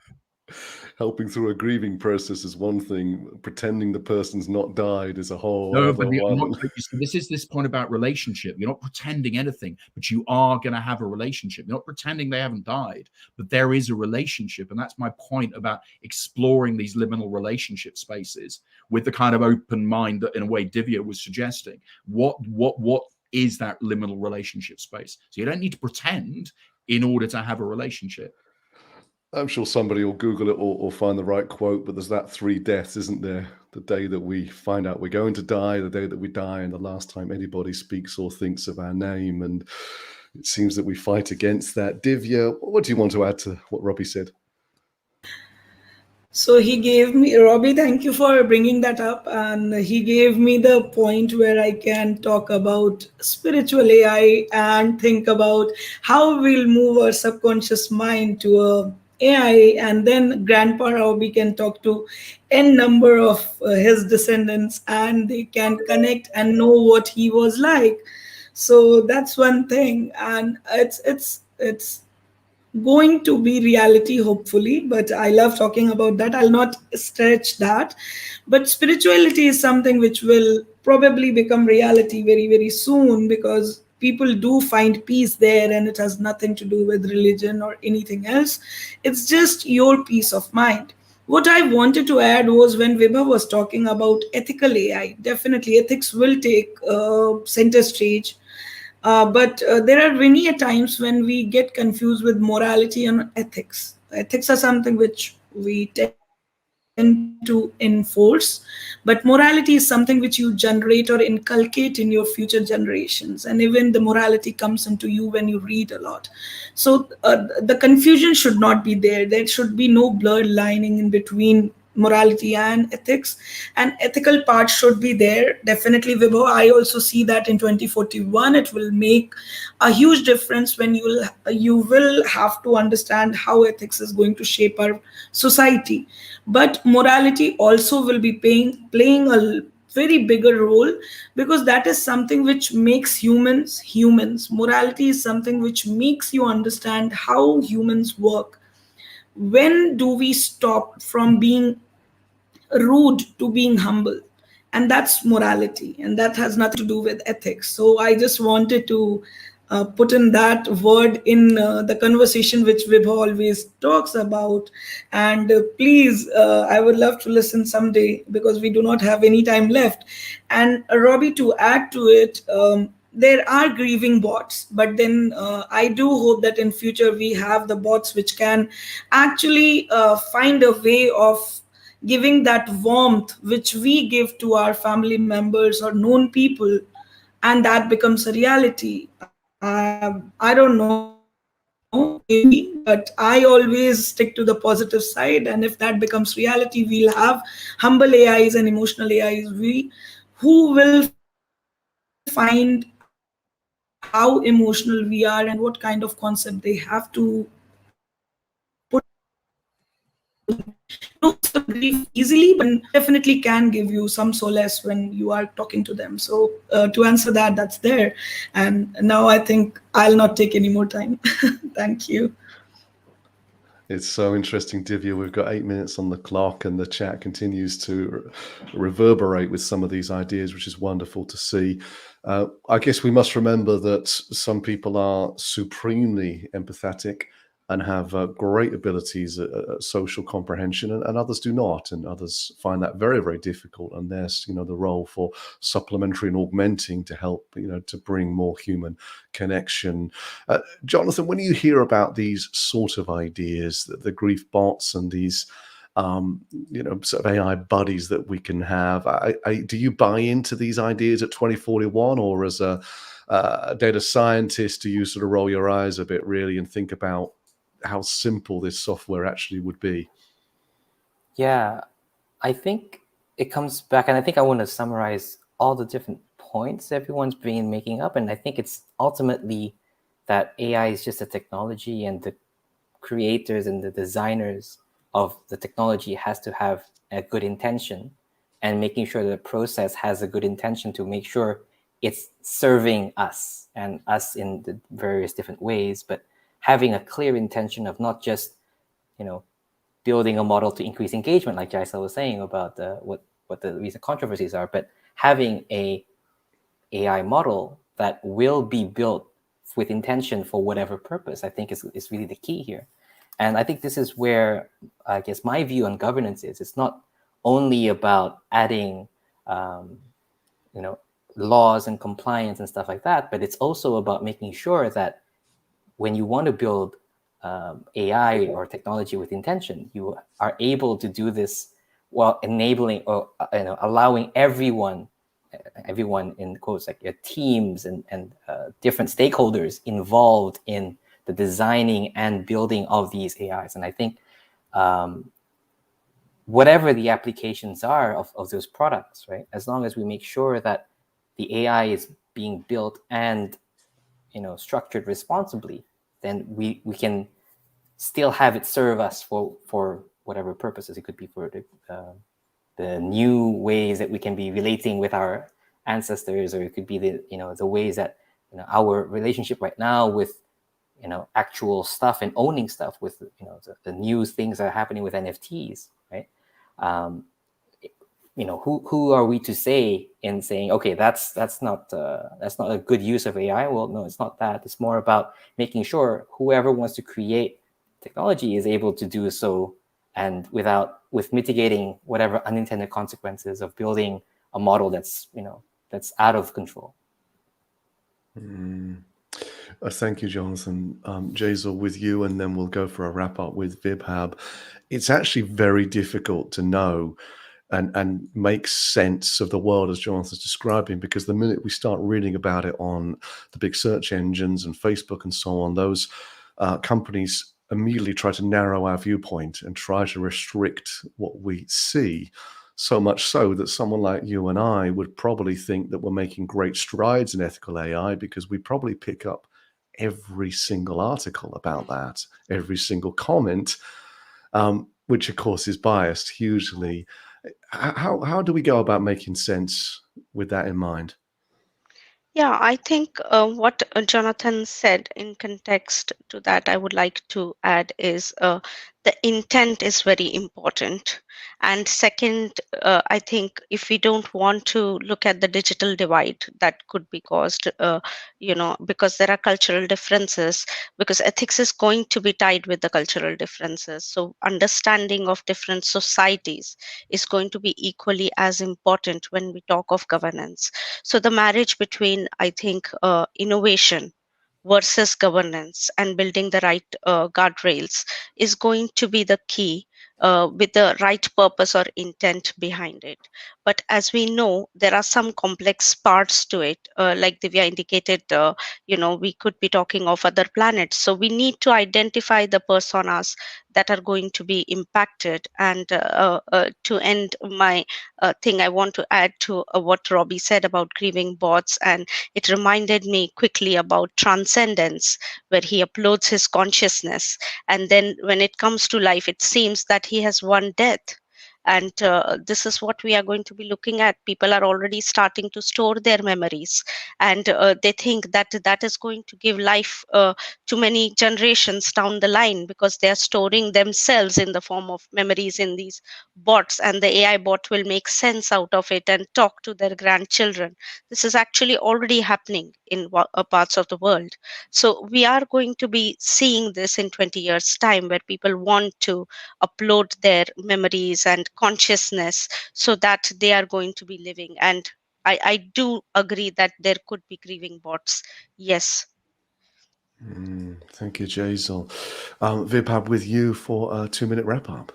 helping through a grieving process is one thing. Pretending the person's not died is a whole No, other but one. this is this point about relationship. You're not pretending anything, but you are going to have a relationship. You're not pretending they haven't died, but there is a relationship. And that's my point about exploring these liminal relationship spaces with the kind of open mind that, in a way, Divya was suggesting. What is that liminal relationship space? So you don't need to pretend in order to have a relationship. I'm sure somebody will Google it or find the right quote, but there's that 3 deaths, isn't there? The day that we find out we're going to die, the day that we die, and the last time anybody speaks or thinks of our name. And it seems that we fight against that. Divya, what do you want to add to what Robbie said? So he gave me, Robbie, thank you for bringing that up. And he gave me the point where I can talk about spiritual AI and think about how we'll move our subconscious mind to a AI. And then Grandpa Robbie can talk to n number of his descendants, and they can connect and know what he was like. So that's one thing. And it's going to be reality, hopefully, but I love talking about that. I'll not stretch that, but spirituality is something which will probably become reality very, very soon, because people do find peace there, and it has nothing to do with religion or anything else. It's just your peace of mind. What I wanted to add was, when Vibhav was talking about ethical AI, definitely ethics will take center stage. But there are many a times when we get confused with morality and ethics. Ethics are something which we tend to enforce, but morality is something which you generate or inculcate in your future generations. And even the morality comes into you when you read a lot. So the confusion should not be there. There should be no blurred lining in between morality and ethics, and ethical part should be there, definitely, Vibhav. I also see that in 2041 it will make a huge difference, when you will have to understand how ethics is going to shape our society. But morality also will be playing a very bigger role, because that is something which makes humans. Morality is something which makes you understand how humans work. When do we stop from being rude to being humble? And that's morality, and that has nothing to do with ethics. So I just wanted to put in that word in the conversation which Vibha always talks about. And please, I would love to listen someday, because we do not have any time left. And Robbie, to add to it, there are grieving bots, but then I do hope that in future we have the bots which can actually find a way of giving that warmth which we give to our family members or known people, and that becomes a reality. I don't know, maybe, but I always stick to the positive side. And if that becomes reality, we'll have humble AIs and emotional AIs who will find how emotional we are and what kind of concept they have to put into our mind. Knows the grief easily, but definitely can give you some solace when you are talking to them. So to answer that, that's there. And now I think I'll not take any more time. Thank you. It's so interesting, Divya. We've got 8 minutes on the clock, and the chat continues to reverberate with some of these ideas, which is wonderful to see. I guess we must remember that some people are supremely empathetic and have great abilities at social comprehension, and others do not, and others find that very, very difficult. And there's, the role for supplementary and augmenting to help, to bring more human connection. Jonathan, when you hear about these sort of ideas, the grief bots and these sort of AI buddies that we can have, do you buy into these ideas at 2041, or as a data scientist, do you sort of roll your eyes a bit, really, and think about how simple this software actually would be? Yeah, I think it comes back, and I think I want to summarize all the different points everyone's been making up. And I think it's ultimately that AI is just a technology, and the creators and the designers of the technology has to have a good intention, and making sure the process has a good intention to make sure it's serving us and us in the various different ways, but having a clear intention of not just, building a model to increase engagement, like Jaisal was saying about what the recent controversies are, but having a AI model that will be built with intention for whatever purpose, I think is really the key here. And I think this is where, I guess, my view on governance is. It's not only about adding, laws and compliance and stuff like that, but it's also about making sure that when you want to build AI or technology with intention, you are able to do this while enabling or allowing everyone in quotes, like your teams and different stakeholders involved in the designing and building of these AIs. And I think whatever the applications are of those products, right, as long as we make sure that the AI is being built and structured responsibly, then we can still have it serve us for whatever purposes. It could be for the new ways that we can be relating with our ancestors, or it could be the ways that our relationship right now with actual stuff and owning stuff with the new things that are happening with NFTs, right? Who are we to say in saying, okay, that's not a good use of AI? Well, no, it's not that. It's more about making sure whoever wants to create technology is able to do so, and with mitigating whatever unintended consequences of building a model that's out of control. Thank you, Jonathan. Jaisal, with you, and then we'll go for a wrap up with Vibhav. It's actually very difficult to know and make sense of the world as Jonathan's describing, because the minute we start reading about it on the big search engines and Facebook and so on, those companies immediately try to narrow our viewpoint and try to restrict what we see. So much so that someone like you and I would probably think that we're making great strides in ethical AI, because we probably pick up every single article about that, every single comment, which of course is biased hugely. How do we go about making sense with that in mind? Yeah, I think what Jonathan said in context to that, I would like to add is the intent is very important. And second, I think if we don't want to look at the digital divide that could be caused, because there are cultural differences, because ethics is going to be tied with the cultural differences. So understanding of different societies is going to be equally as important when we talk of governance. So the marriage between, I think, innovation versus governance and building the right guardrails is going to be the key, with the right purpose or intent behind it. But as we know, there are some complex parts to it. Like Divya indicated, we could be talking of other planets. So we need to identify the personas that are going to be impacted. And to end my thing, I want to add to what Robbie said about grieving bots. And it reminded me quickly about transcendence, where he uploads his consciousness. And then when it comes to life, it seems that he has won death. And this is what we are going to be looking at. People are already starting to store their memories, and they think that that is going to give life to many generations down the line, because they are storing themselves in the form of memories in these bots, and the AI bot will make sense out of it and talk to their grandchildren. This is actually already happening in parts of the world. So we are going to be seeing this in 20 years' time, where people want to upload their memories and consciousness so that they are going to be living. And I do agree that there could be grieving bots. Yes. Thank you, Jaisal. Vibhav, with you for a 2-minute wrap up.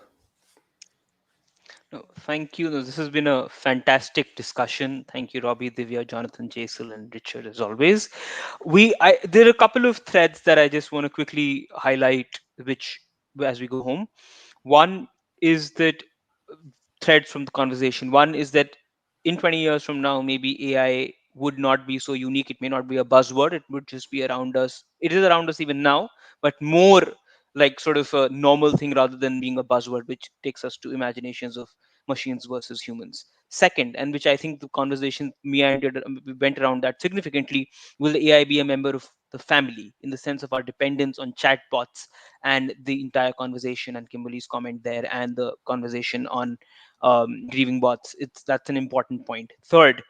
No, thank you. No, this has been a fantastic discussion. Thank you, Robbie, Divya, Jonathan, Jaisal, and Richard, as always. There are a couple of threads that I just want to quickly highlight, which as we go home. One is that threads from the conversation. One is that in 20 years from now, maybe AI would not be so unique. It may not be a buzzword. It would just be around us. It is around us even now, but more like sort of a normal thing rather than being a buzzword, which takes us to imaginations of machines versus humans. Second, and which I think the conversation meandered, we went around that significantly, will the AI be a member of the family, in the sense of our dependence on chatbots and the entire conversation, and Kimberly's comment there, and the conversation on grieving bots. That's an important point. Third,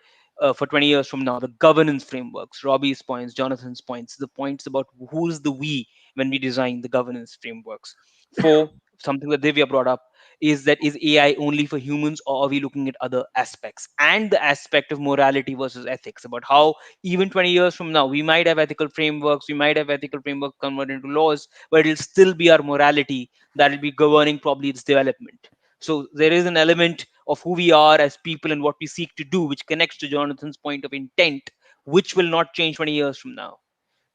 for 20 years from now, the governance frameworks, Robbie's points, Jonathan's points, the points about who's the we when we design the governance frameworks. Four, something that Divya brought up, is that is AI only for humans, or are we looking at other aspects? And the aspect of morality versus ethics, about how even 20 years from now, we might have ethical frameworks, we might have ethical frameworks converted into laws, but it'll still be our morality that will be governing probably its development. So there is an element of who we are as people and what we seek to do, which connects to Jonathan's point of intent, which will not change 20 years from now.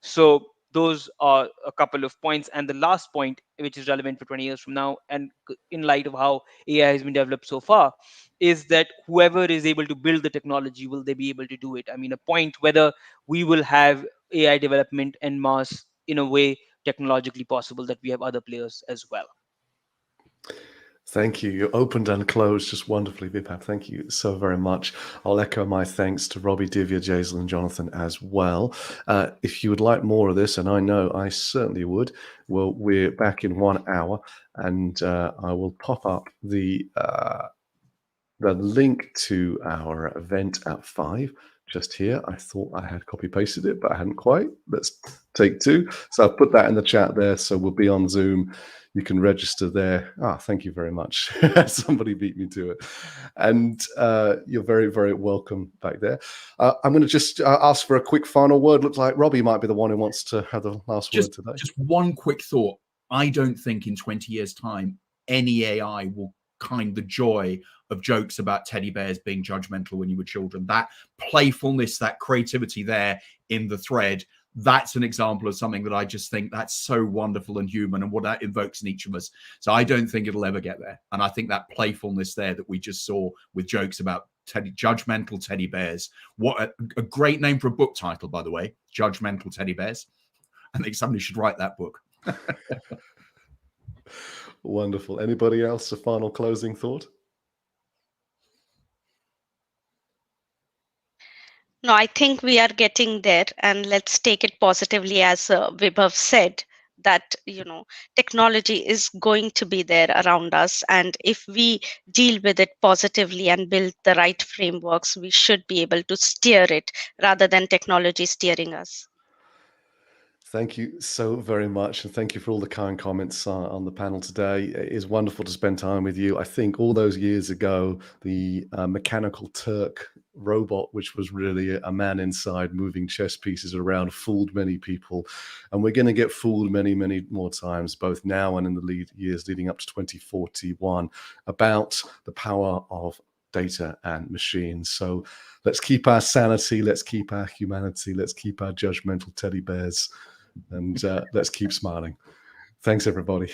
So those are a couple of points. And the last point, which is relevant for 20 years from now, and in light of how AI has been developed so far, is that whoever is able to build the technology, will they be able to do it? I mean, a point whether we will have AI development en masse in a way technologically possible, that we have other players as well. Thank you. You opened and closed just wonderfully, Vibhav. Thank you so very much. I'll echo my thanks to Robbie, Divya, Jaisal, and Jonathan as well. If you would like more of this, and I know I certainly would, well, we're back in 1 hour, and I will pop up the link to our event at 5 just here. I thought I had copy pasted it, but I hadn't quite. Let's take 2. So I've put that in the chat there. So we'll be on Zoom. You can register there. Thank you very much. Somebody beat me to it. And you're very, very welcome back there. I'm going to just ask for a quick final word. Looks like Robbie might be the one who wants to have the last word today. Just one quick thought. I don't think in 20 years' time, any AI will kind the joy of jokes about teddy bears being judgmental when you were children. That playfulness, that creativity there in the thread, that's an example of something that I just think that's so wonderful and human, and what that invokes in each of us. So I don't think it'll ever get there. And I think that playfulness there that we just saw with jokes about judgmental teddy bears. What a great name for a book title, by the way, Judgmental Teddy Bears. I think somebody should write that book. Wonderful. Anybody else? A final closing thought? No, I think we are getting there, and let's take it positively, as Vibhav said, that technology is going to be there around us, and if we deal with it positively and build the right frameworks, we should be able to steer it rather than technology steering us. Thank you so very much. And thank you for all the kind comments on the panel today. It is wonderful to spend time with you. I think all those years ago, the Mechanical Turk robot, which was really a man inside moving chess pieces around, fooled many people. And we're going to get fooled many, many more times, both now and in the years leading up to 2041, about the power of data and machines. So let's keep our sanity, let's keep our humanity, let's keep our judgmental teddy bears, and let's keep smiling. Thanks, everybody.